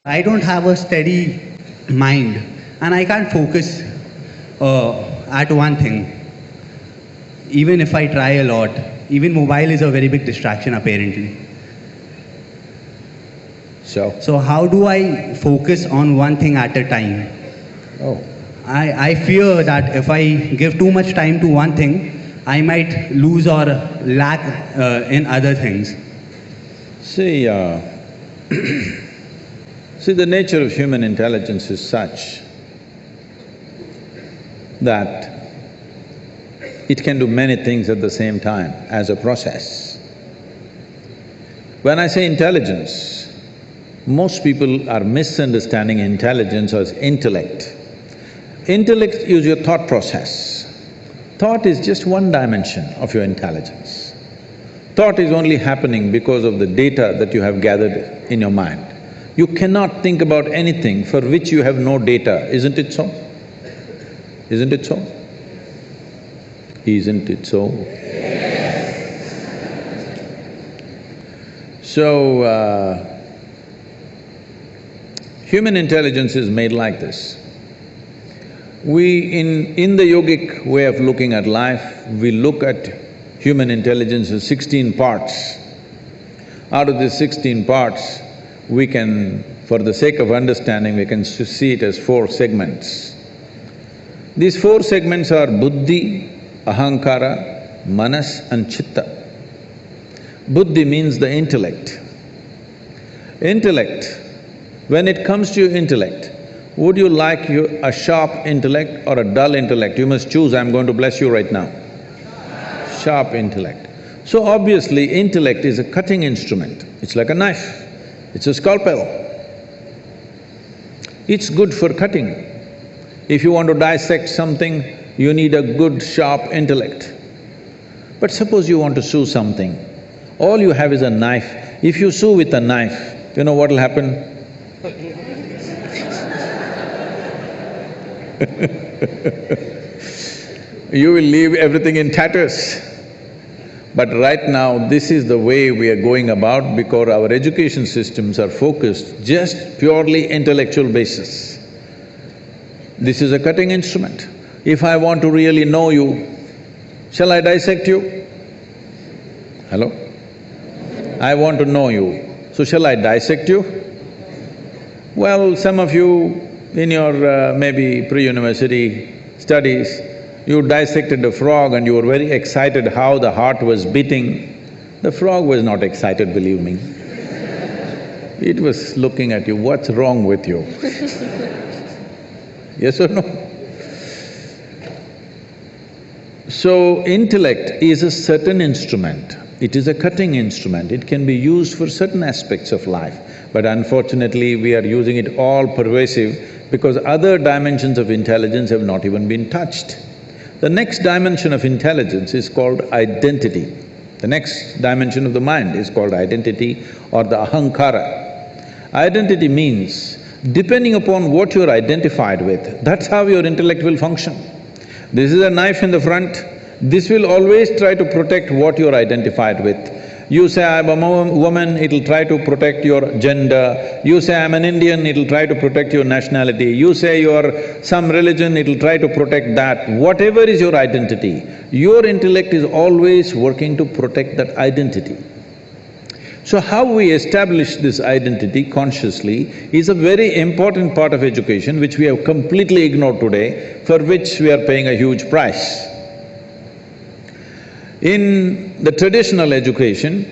I don't have a steady mind and I can't focus at one thing. Even if I try a lot, even mobile is a very big distraction apparently. So how do I focus on one thing at a time? Oh. I fear that if I give too much time to one thing, I might lose or lack in other things. See, see, the nature of human intelligence is such that it can do many things at the same time as a process. When I say intelligence, most people are misunderstanding intelligence as intellect. Intellect is your thought process. Thought is just one dimension of your intelligence. Thought is only happening because of the data that you have gathered in your mind. You cannot think about anything for which you have no data, isn't it so? Isn't it so? Isn't it so? So, human intelligence is made like this. In the yogic way of looking at life, we look at human intelligence as 16 parts. Out of these 16 parts, we can, for the sake of understanding, we can see it as 4 segments. These 4 segments are buddhi, ahankara, manas and chitta. Buddhi means the intellect. Intellect, when it comes to your intellect, would you like a sharp intellect or a dull intellect? You must choose, I'm going to bless you right now. Sharp intellect. So obviously, intellect is a cutting instrument. It's like a knife, it's a scalpel. It's good for cutting. If you want to dissect something, you need a good sharp intellect. But suppose you want to sew something, all you have is a knife. If you sew with a knife, you know what'll happen? You will leave everything in tatters. But right now, this is the way we are going about because our education systems are focused just purely intellectual basis. This is a cutting instrument. If I want to really know you, shall I dissect you? Hello? I want to know you, so shall I dissect you? Well, some of you in your maybe pre-university studies, you dissected a frog and you were very excited how the heart was beating. The frog was not excited, believe me. It was looking at you, what's wrong with you? Yes or no? So, intellect is a certain instrument. It is a cutting instrument. It can be used for certain aspects of life. But unfortunately, we are using it all pervasive because other dimensions of intelligence have not even been touched. The next dimension of intelligence is called identity. The next dimension of the mind is called identity or the ahankara. Identity means, depending upon what you're identified with, that's how your intellect will function. This is a knife in the front, this will always try to protect what you're identified with. You say, I'm a woman, it'll try to protect your gender. You say, I'm an Indian, it'll try to protect your nationality. You say you're some religion, it'll try to protect that. Whatever is your identity, your intellect is always working to protect that identity. So how we establish this identity consciously is a very important part of education which we have completely ignored today, for which we are paying a huge price. In the traditional education,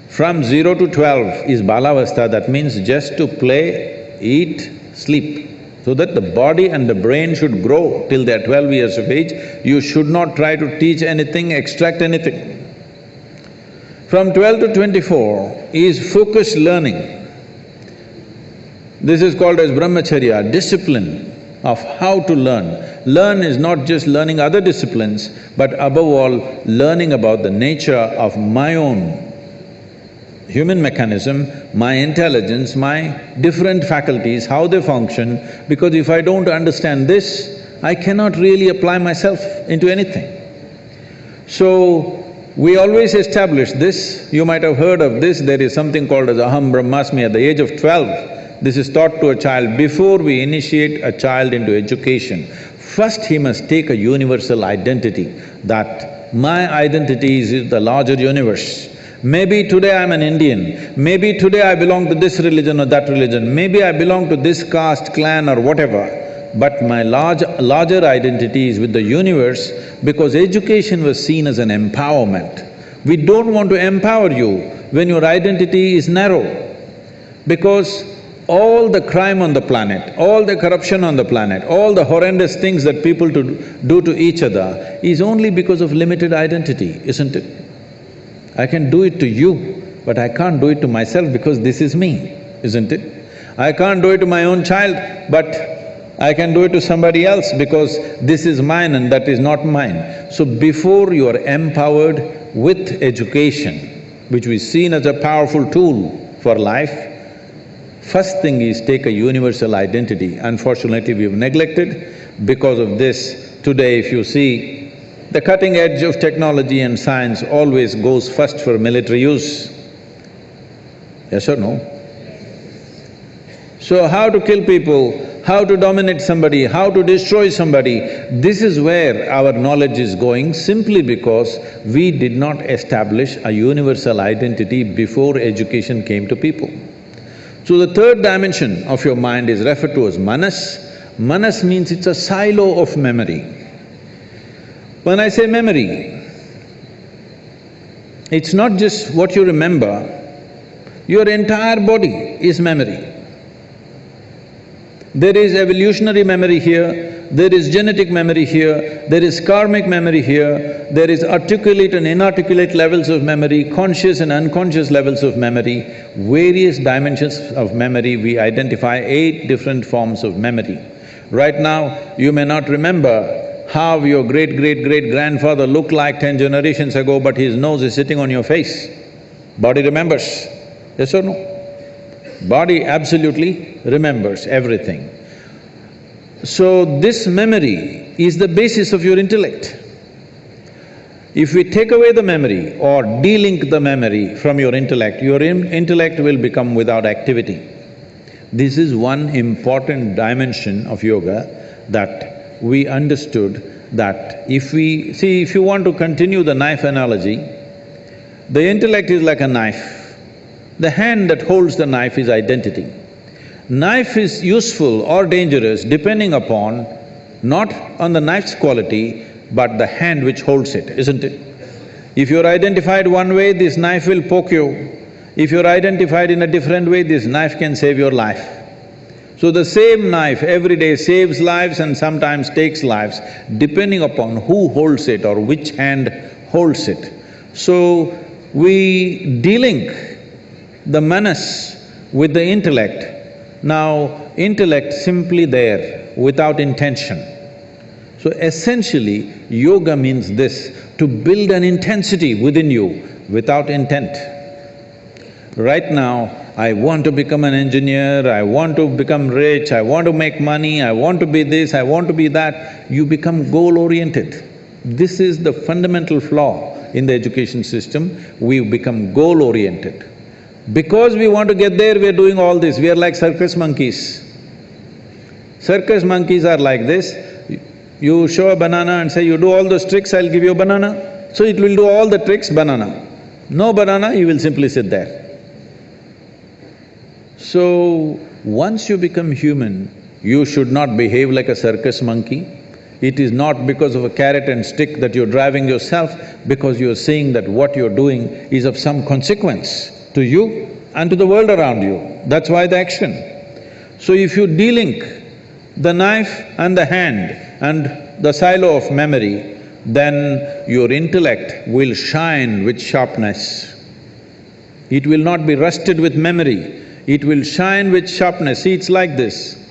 from 0 to 12 is balavastha, that means just to play, eat, sleep. So that the body and the brain should grow till they're 12 years of age, you should not try to teach anything, extract anything. From 12 to 24 is focused learning. This is called as brahmacharya, discipline of how to learn. Learn is not just learning other disciplines, but above all, learning about the nature of my own human mechanism, my intelligence, my different faculties, how they function, because if I don't understand this, I cannot really apply myself into anything. So, we always establish this, you might have heard of this, there is something called as aham brahmasmi. At the age of 12, this is taught to a child. Before we initiate a child into education, first he must take a universal identity, that my identity is the larger universe. Maybe today I'm an Indian, maybe today I belong to this religion or that religion, maybe I belong to this caste, clan or whatever, but my larger identity is with the universe, because education was seen as an empowerment. We don't want to empower you when your identity is narrow, because all the crime on the planet, all the corruption on the planet, all the horrendous things that people do to each other is only because of limited identity, isn't it? I can do it to you, but I can't do it to myself because this is me, isn't it? I can't do it to my own child, but I can do it to somebody else because this is mine and that is not mine. So before you are empowered with education, which is seen as a powerful tool for life, first thing is take a universal identity. Unfortunately, we've neglected. Because of this, today if you see, the cutting edge of technology and science always goes first for military use. Yes or no? So how to kill people, how to dominate somebody, how to destroy somebody, this is where our knowledge is going, simply because we did not establish a universal identity before education came to people. So the third dimension of your mind is referred to as manas. Manas means it's a silo of memory. When I say memory, it's not just what you remember, your entire body is memory. There is evolutionary memory here, there is genetic memory here, there is karmic memory here, there is articulate and inarticulate levels of memory, conscious and unconscious levels of memory, various dimensions of memory. We identify 8 different forms of memory. Right now, you may not remember how your great-great-great-grandfather looked like 10 generations ago, but his nose is sitting on your face. Body remembers, yes or no? Body absolutely remembers everything. So this memory is the basis of your intellect. If we take away the memory or de-link the memory from your intellect will become without activity. This is one important dimension of yoga, that we understood that if you want to continue the knife analogy, the intellect is like a knife. The hand that holds the knife is identity. Knife is useful or dangerous depending upon not on the knife's quality, but the hand which holds it, isn't it? If you're identified one way, this knife will poke you. If you're identified in a different way, this knife can save your life. So the same knife every day saves lives and sometimes takes lives, depending upon who holds it or which hand holds it. So we de-link the manas with the intellect. Now, intellect simply there, without intention. So essentially, yoga means this, to build an intensity within you without intent. Right now, I want to become an engineer, I want to become rich, I want to make money, I want to be this, I want to be that, you become goal-oriented. This is the fundamental flaw in the education system, we become goal-oriented. Because we want to get there, we are doing all this, we are like circus monkeys. Circus monkeys are like this, you show a banana and say, you do all those tricks, I'll give you a banana. So it will do all the tricks, banana. No banana, you will simply sit there. So, once you become human, you should not behave like a circus monkey. It is not because of a carrot and stick that you're driving yourself, because you're seeing that what you're doing is of some consequence to you and to the world around you. That's why the action. So if you de-link the knife and the hand and the silo of memory, then your intellect will shine with sharpness. It will not be rusted with memory, it will shine with sharpness. See, it's like this.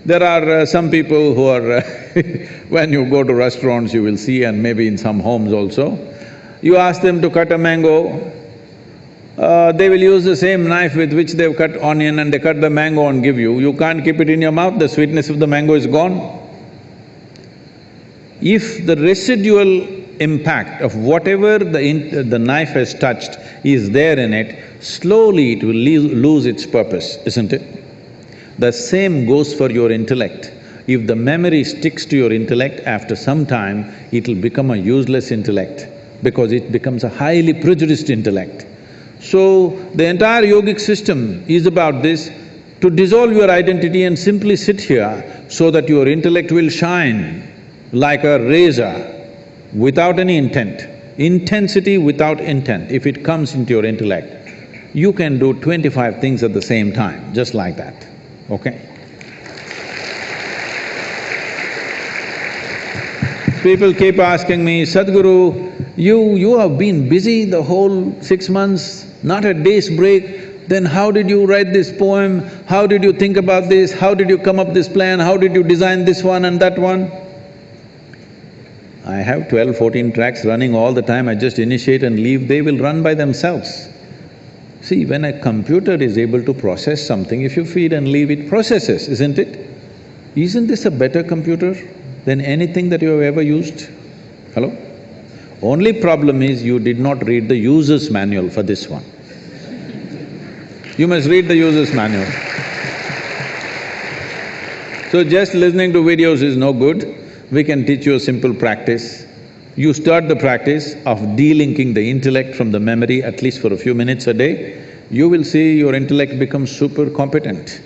There are some people who are when you go to restaurants you will see, and maybe in some homes also, you ask them to cut a mango, they will use the same knife with which they've cut onion and they cut the mango and give you. You can't keep it in your mouth, the sweetness of the mango is gone. If the residual impact of whatever the knife has touched is there in it, slowly it will lose its purpose, isn't it? The same goes for your intellect. If the memory sticks to your intellect, after some time, it'll become a useless intellect because it becomes a highly prejudiced intellect. So, the entire yogic system is about this, to dissolve your identity and simply sit here so that your intellect will shine like a razor without any intent. Intensity without intent, if it comes into your intellect, you can do 25 things at the same time, just like that, okay? People keep asking me, Sadhguru, you have been busy the whole 6 months, not a day's break, then how did you write this poem? How did you think about this? How did you come up this plan? How did you design this one and that one? I have 12, 14 tracks running all the time, I just initiate and leave, they will run by themselves. See, when a computer is able to process something, if you feed and leave, it processes, isn't it? Isn't this a better computer than anything that you have ever used? Hello? Only problem is you did not read the user's manual for this one. You must read the user's manual. So just listening to videos is no good. We can teach you a simple practice. You start the practice of delinking the intellect from the memory at least for a few minutes a day, you will see your intellect becomes super competent.